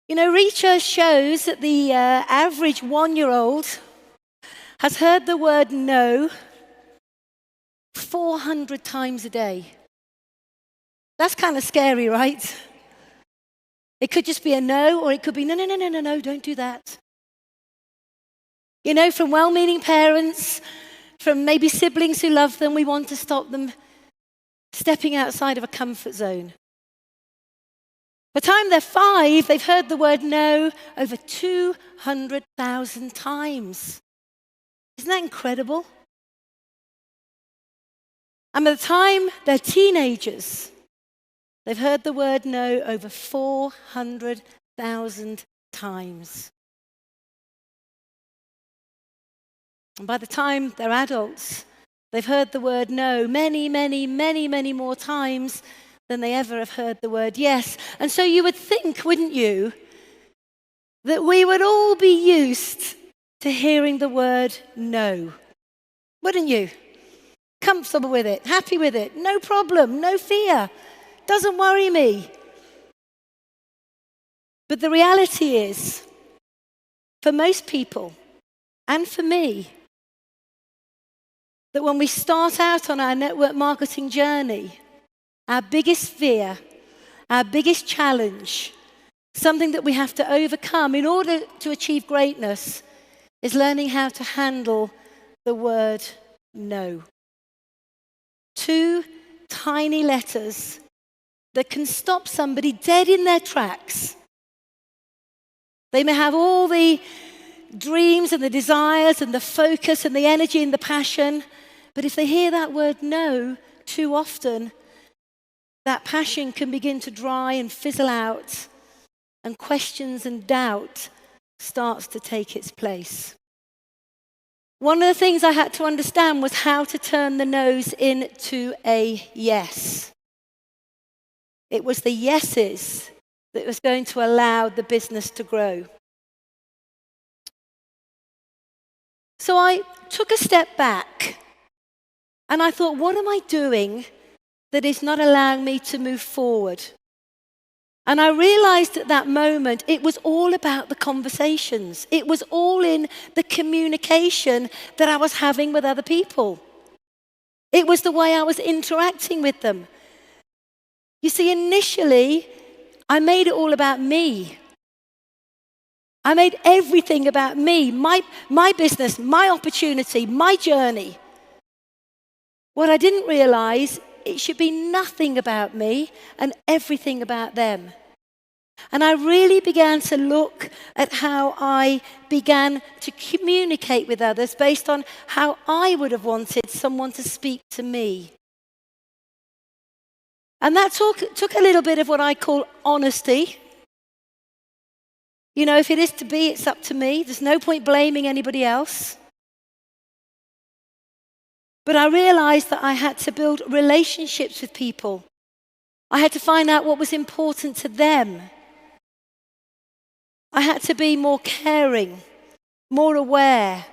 You know, research shows that the average 1-year-old has heard the word no 400 times a day. That's kind of scary, right? It could just be a no, or it could be no, no, no, no, no, no, don't do that. You know, from well-meaning parents, from maybe siblings who love them, we want to stop them stepping outside of a comfort zone. By the time they're 5, they've heard the word no over 200,000 times. Isn't that incredible? And by the time they're teenagers, they've heard the word no over 400,000 times. And by the time they're adults, they've heard the word no many, many, many, many more times than they ever have heard the word yes. And so you would think, wouldn't you, that we would all be used to hearing the word no. Wouldn't you? Comfortable with it, happy with it, no problem, no fear, doesn't worry me. But the reality is, for most people, and for me, that when we start out on our network marketing journey, our biggest fear, our biggest challenge, something that we have to overcome in order to achieve greatness, is learning how to handle the word no. 2 tiny letters that can stop somebody dead in their tracks. They may have all the dreams and the desires and the focus and the energy and the passion, but if they hear that word no too often, that passion can begin to dry and fizzle out, and questions and doubt starts to take its place. One of the things I had to understand was how to turn the no's into a yes. It was the yeses that was going to allow the business to grow. So I took a step back and I thought, what am I doing that is not allowing me to move forward? And I realized at that moment it was all about the conversations. It was all in the communication that I was having with other people. It was the way I was interacting with them. You see, initially, I made it all about me. I made everything about me, my business, my opportunity, my journey. What I didn't realize, it should be nothing about me and everything about them. And I really began to look at how I began to communicate with others based on how I would have wanted someone to speak to me. And that took a little bit of what I call honesty. You know, if it is to be, it's up to me. There's no point blaming anybody else. But I realized that I had to build relationships with people. I had to find out what was important to them. I had to be more caring, more aware,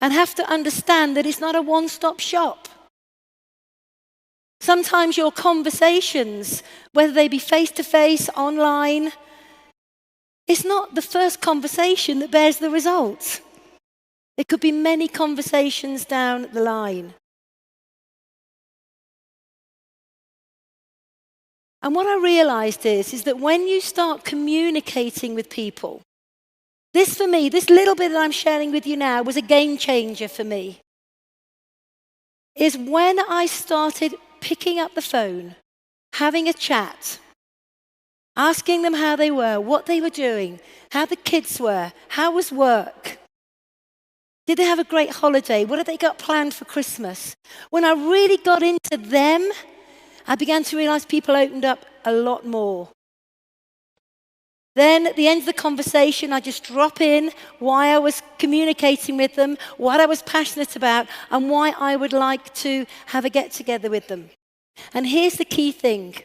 and have to understand that it's not a one-stop shop. Sometimes your conversations, whether they be face-to-face, online, it's not the first conversation that bears the results. There could be many conversations down the line. And what I realized is that when you start communicating with people, this for me, this little bit that I'm sharing with you now was a game changer for me, is when I started picking up the phone, having a chat, asking them how they were, what they were doing, how the kids were, how was work. Did they have a great holiday? What have they got planned for Christmas? When I really got into them, I began to realize people opened up a lot more. Then at the end of the conversation, I just drop in why I was communicating with them, what I was passionate about, and why I would like to have a get-together with them. And here's the key thing.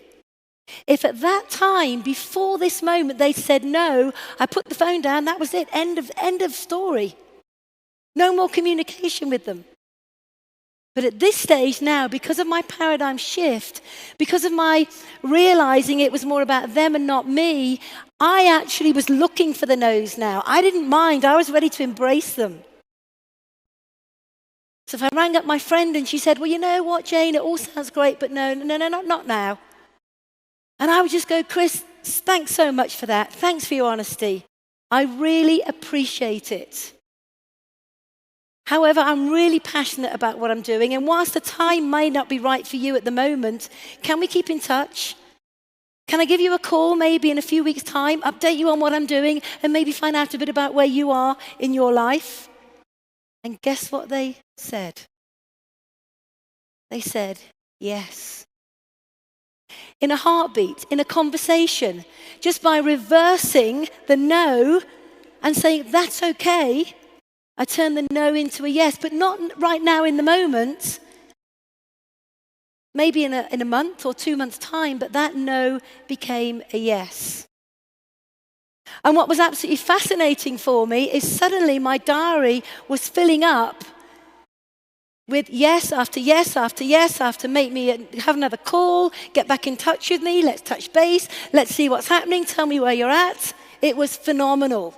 If at that time, before this moment, they said no, I put the phone down, that was it, end of story. No more communication with them. But at this stage now, because of my paradigm shift, because of my realizing it was more about them and not me, I actually was looking for the no's now. I didn't mind. I was ready to embrace them. So if I rang up my friend and she said, well, you know what, Jane, it all sounds great, but no, not now. And I would just go, Chris, thanks so much for that. Thanks for your honesty. I really appreciate it. However, I'm really passionate about what I'm doing, and whilst the time may not be right for you at the moment, can we keep in touch? Can I give you a call maybe in a few weeks' time, update you on what I'm doing, and maybe find out a bit about where you are in your life? And guess what they said? They said, yes. In a heartbeat, in a conversation, just by reversing the no and saying, that's okay, I turned the no into a yes, but not right now in the moment. Maybe in a month or 2 months' time, but that no became a yes. And what was absolutely fascinating for me is suddenly my diary was filling up with yes after yes after yes after make me have another call, get back in touch with me, let's touch base, let's see what's happening, tell me where you're at. It was phenomenal.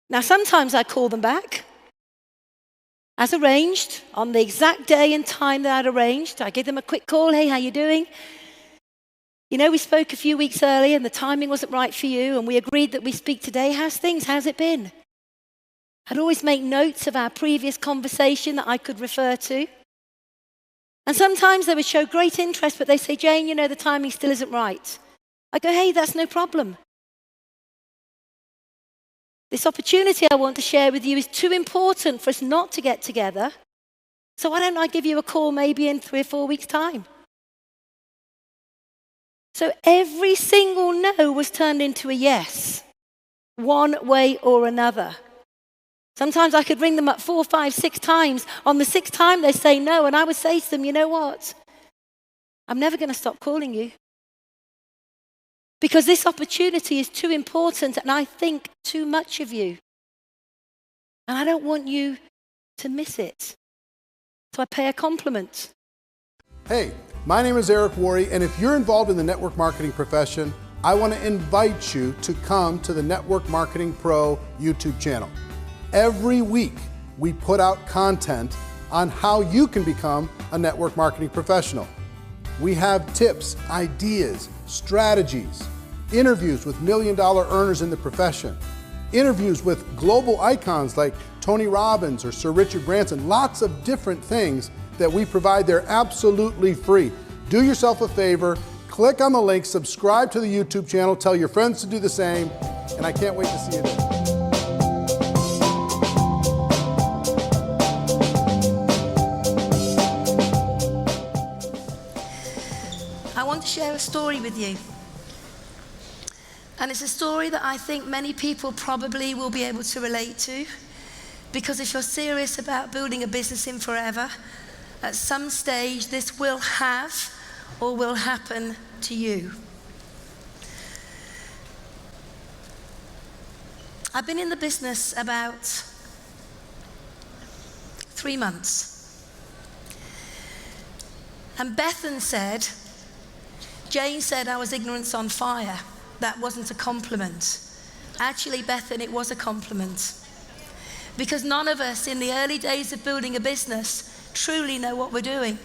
Now, sometimes I call them back, as arranged, on the exact day and time that I'd arranged. I give them a quick call, hey, how you doing? You know, we spoke a few weeks earlier and the timing wasn't right for you, and we agreed that we speak today. How's things? How's it been? I'd always make notes of our previous conversation that I could refer to. And sometimes they would show great interest, but they say, Jane, you know, the timing still isn't right. I go, hey, that's no problem. This opportunity I want to share with you is too important for us not to get together. So why don't I give you a call maybe in 3 or 4 weeks' time? So every single no was turned into a yes, one way or another. Sometimes I could ring them up 4, 5, 6 times. On the 6th time, they say no, and I would say to them, you know what? I'm never going to stop calling you. Because this opportunity is too important, and I think too much of you. And I don't want you to miss it. So I pay a compliment. Hey, my name is Eric Worre, and if you're involved in the network marketing profession, I want to invite you to come to the Network Marketing Pro YouTube channel. Every week, we put out content on how you can become a network marketing professional. We have tips, ideas, strategies, interviews with million-dollar earners in the profession, interviews with global icons like Tony Robbins or Sir Richard Branson, lots of different things that we provide. They're absolutely free. Do yourself a favor, click on the link, subscribe to the YouTube channel, tell your friends to do the same, and I can't wait to see you there. I want to share a story with you. And it's a story that I think many people probably will be able to relate to, because if you're serious about building a business in forever, at some stage this will have or will happen to you. I've been in the business about 3 months. And Bethan said, Jane said I was ignorance on fire. That wasn't a compliment. Actually, Bethan, it was a compliment. Because none of us in the early days of building a business truly know what we're doing.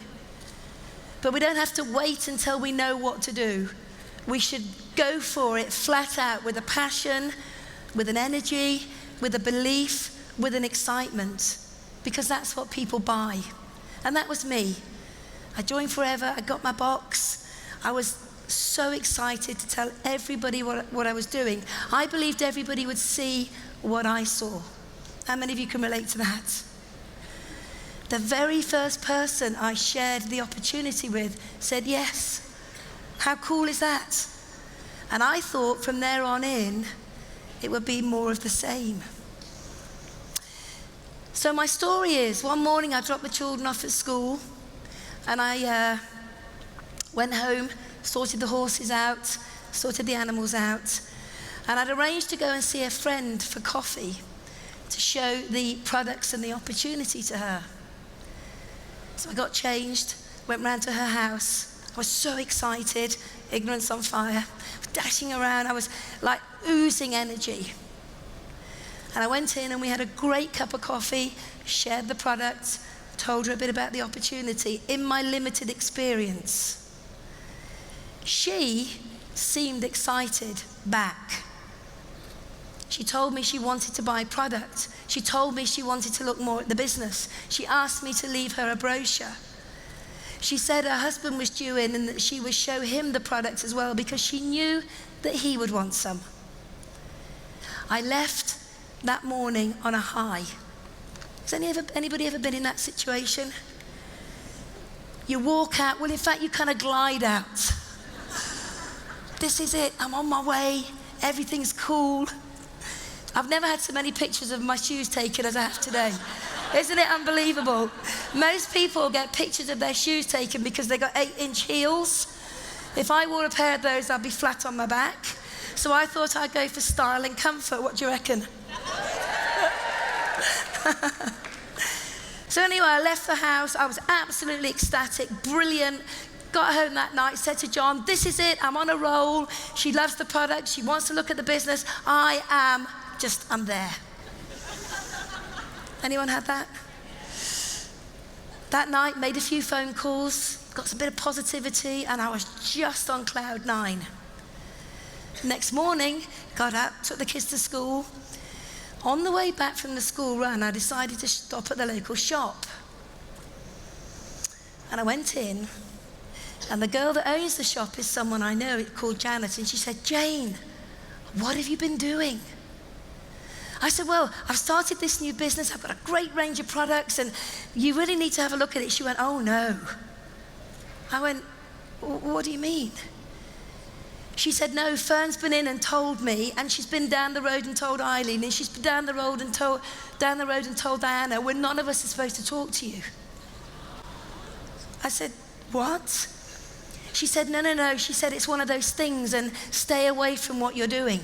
But we don't have to wait until we know what to do. We should go for it flat out with a passion, with an energy, with a belief, with an excitement. Because that's what people buy. And that was me. I joined Forever, I got my box. I was so excited to tell everybody what I was doing. I believed everybody would see what I saw. How many of you can relate to that? The very first person I shared the opportunity with said yes. How cool is that? And I thought from there on in, it would be more of the same. So my story is, one morning I dropped the children off at school, and I went home, sorted the horses out, sorted the animals out, and I'd arranged to go and see a friend for coffee to show the products and the opportunity to her. So I got changed, went round to her house. I was so excited, ignorance on fire, dashing around. I was like oozing energy. And I went in and we had a great cup of coffee, shared the product, told her a bit about the opportunity in my limited experience. She seemed excited back. She told me she wanted to buy product. She told me she wanted to look more at the business. She asked me to leave her a brochure. She said her husband was due in and that she would show him the product as well because she knew that he would want some. I left that morning on a high. Has anybody ever been in that situation? You walk out, well in fact you kind of glide out. This is it, I'm on my way, everything's cool. I've never had so many pictures of my shoes taken as I have today. Isn't it unbelievable? Most people get pictures of their shoes taken because they got 8-inch heels. If I wore a pair of those, I'd be flat on my back. So I thought I'd go for style and comfort. What do you reckon? So anyway, I left the house. I was absolutely ecstatic, brilliant. Got home that night, said to John, this is it, I'm on a roll. She loves the product, she wants to look at the business. I'm there. Anyone had that? That night, made a few phone calls, got a bit of positivity, and I was just on cloud 9. Next morning, got up, took the kids to school. On the way back from the school run, I decided to stop at the local shop. And I went in, and the girl that owns the shop is someone I know, called Janet, and she said, Jane, what have you been doing? I said, well, I've started this new business, I've got a great range of products, and you really need to have a look at it. She went, oh no. I went, what do you mean? She said, no, Fern's been in and told me, and she's been down the road and told Eileen, and she's been down the road and told Diana, when none of us are supposed to talk to you. I said, what? She said, no. She said, it's one of those things, and stay away from what you're doing.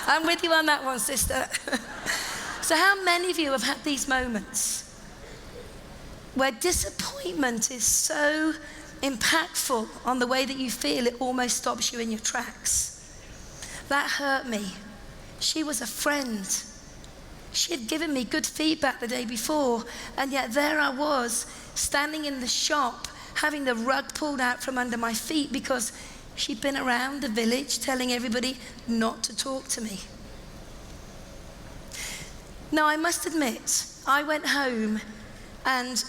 I'm with you on that one, sister. So how many of you have had these moments where disappointment is so impactful on the way that you feel it almost stops you in your tracks? That hurt me. She was a friend. She had given me good feedback the day before, and yet there I was, standing in the shop, having the rug pulled out from under my feet because she'd been around the village telling everybody not to talk to me. Now, I must admit, I went home and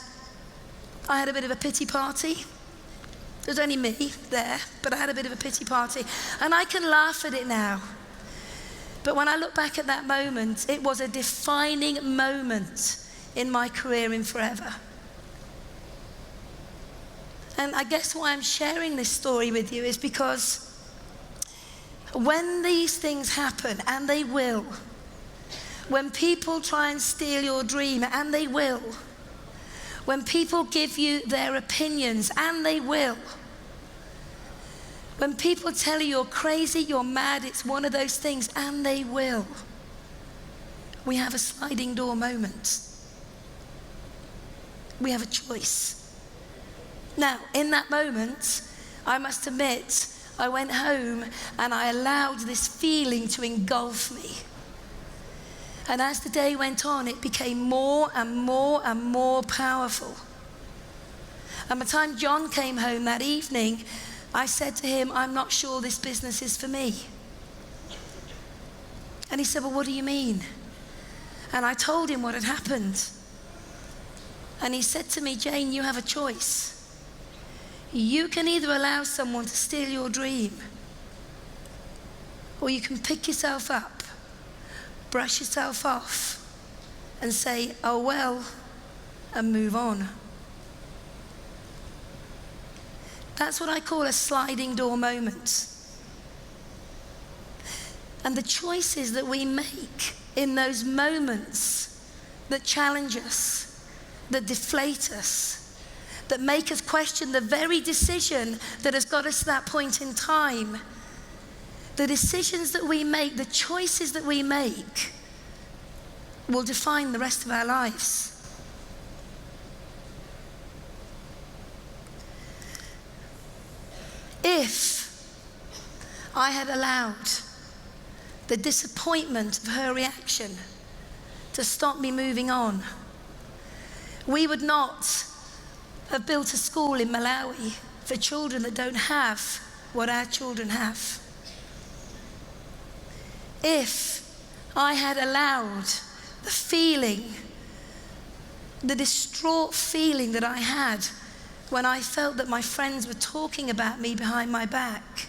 I had a bit of a pity party. There was only me there, but I had a bit of a pity party. And I can laugh at it now. But when I look back at that moment, it was a defining moment in my career in Forever. And I guess why I'm sharing this story with you is because when these things happen, and they will, when people try and steal your dream, and they will, when people give you their opinions, and they will, when people tell you you're crazy, you're mad, it's one of those things, and they will, we have a sliding door moment. We have a choice. Now, in that moment, I must admit, I went home and I allowed this feeling to engulf me. And as the day went on, it became more and more and more powerful. And by the time John came home that evening, I said to him, I'm not sure this business is for me. And he said, well, what do you mean? And I told him what had happened. And he said to me, Jane, you have a choice. You can either allow someone to steal your dream, or you can pick yourself up, brush yourself off, and say, oh well, and move on. That's what I call a sliding door moment. And the choices that we make in those moments that challenge us, that deflate us, that make us question the very decision that has got us to that point in time, the decisions that we make, the choices that we make, will define the rest of our lives. If I had allowed the disappointment of her reaction to stop me moving on, we would not have built a school in Malawi for children that don't have what our children have. If I had allowed the feeling, the distraught feeling that I had when I felt that my friends were talking about me behind my back,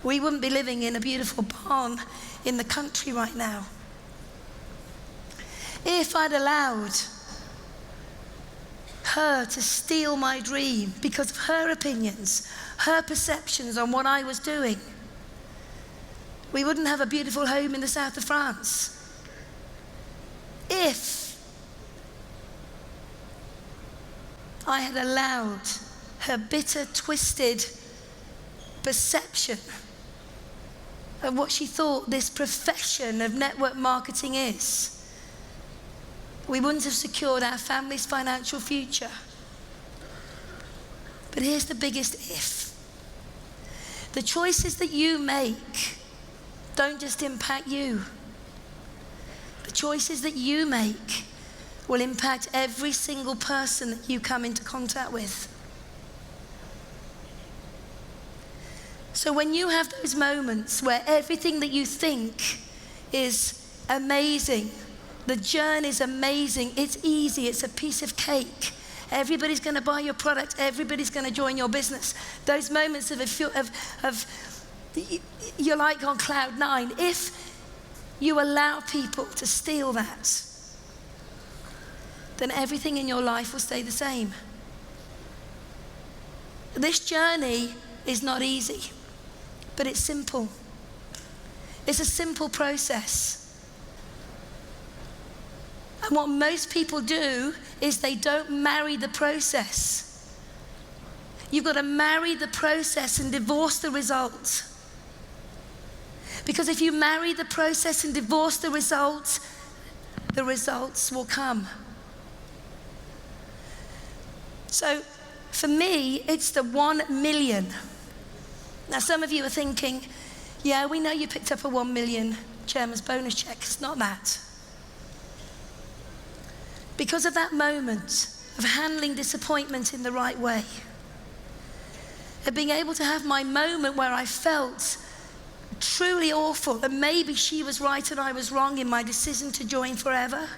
we wouldn't be living in a beautiful barn in the country right now. If I'd allowed her to steal my dream because of her opinions, her perceptions on what I was doing, we wouldn't have a beautiful home in the south of France. If I had allowed her bitter, twisted perception of what she thought this profession of network marketing is, we wouldn't have secured our family's financial future. But here's the biggest if. The choices that you make don't just impact you. The choices that you make will impact every single person that you come into contact with. So when you have those moments where everything that you think is amazing, the journey's amazing, it's easy, it's a piece of cake, everybody's going to buy your product, everybody's going to join your business, those moments of you're like on cloud nine, if you allow people to steal that, then everything in your life will stay the same. This journey is not easy, but it's simple. It's a simple process. And what most people do is they don't marry the process. You've got to marry the process and divorce the result. Because if you marry the process and divorce the results will come. So for me, it's the 1 million. Now some of you are thinking, yeah, we know you picked up a 1 million chairman's bonus check. It's not that. Because of that moment of handling disappointment in the right way, of being able to have my moment where I felt truly awful, and maybe she was right and I was wrong in my decision to join Forever.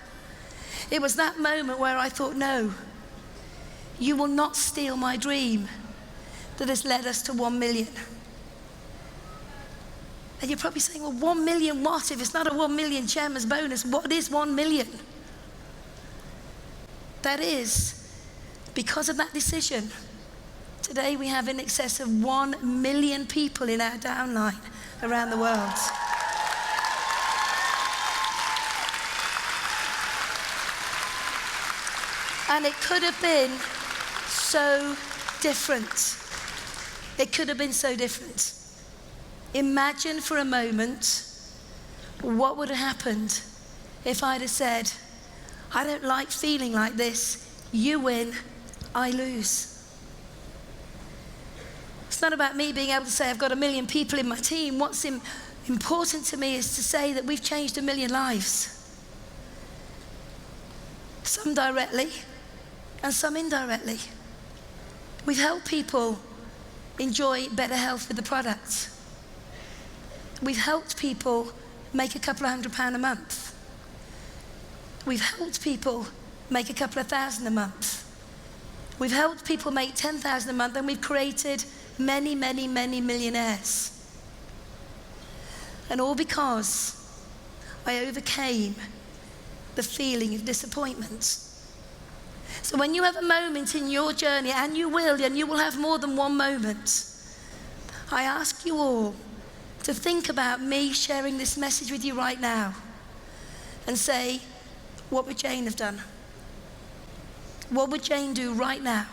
It was that moment where I thought, no, you will not steal my dream that has led us to 1 million. And you're probably saying, well, 1 million what? If it's not a 1 million chairman's bonus, what is 1 million? That is, because of that decision, today we have in excess of 1 million people in our downline around the world. And it could have been so different. It could have been so different. Imagine for a moment what would have happened if I'd have said, I don't like feeling like this. You win, I lose. It's not about me being able to say I've got 1 million people in my team. What's important to me is to say that we've changed 1 million lives. Some directly and some indirectly. We've helped people enjoy better health with the products. We've helped people make a couple of £100 a month. We've helped people make a couple of thousand a month. We've helped people make 10,000 a month, and we've created many, many, many millionaires. And all because I overcame the feeling of disappointment. So when you have a moment in your journey, and you will have more than one moment, I ask you all to think about me sharing this message with you right now and say, what would Jane have done? What would Jane do right now?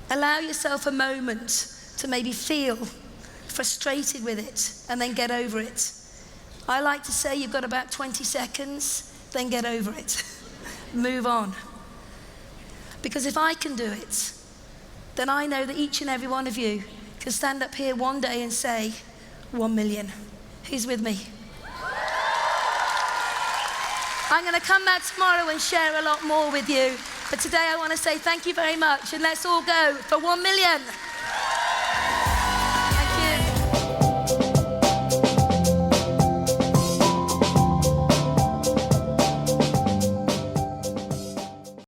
Allow yourself a moment to maybe feel frustrated with it and then get over it. I like to say you've got about 20 seconds, then get over it. Move on. Because if I can do it, then I know that each and every one of you can stand up here one day and say, 1 million. Who's with me? I'm going to come back tomorrow and share a lot more with you. But today I want to say thank you very much, and let's all go for 1 million.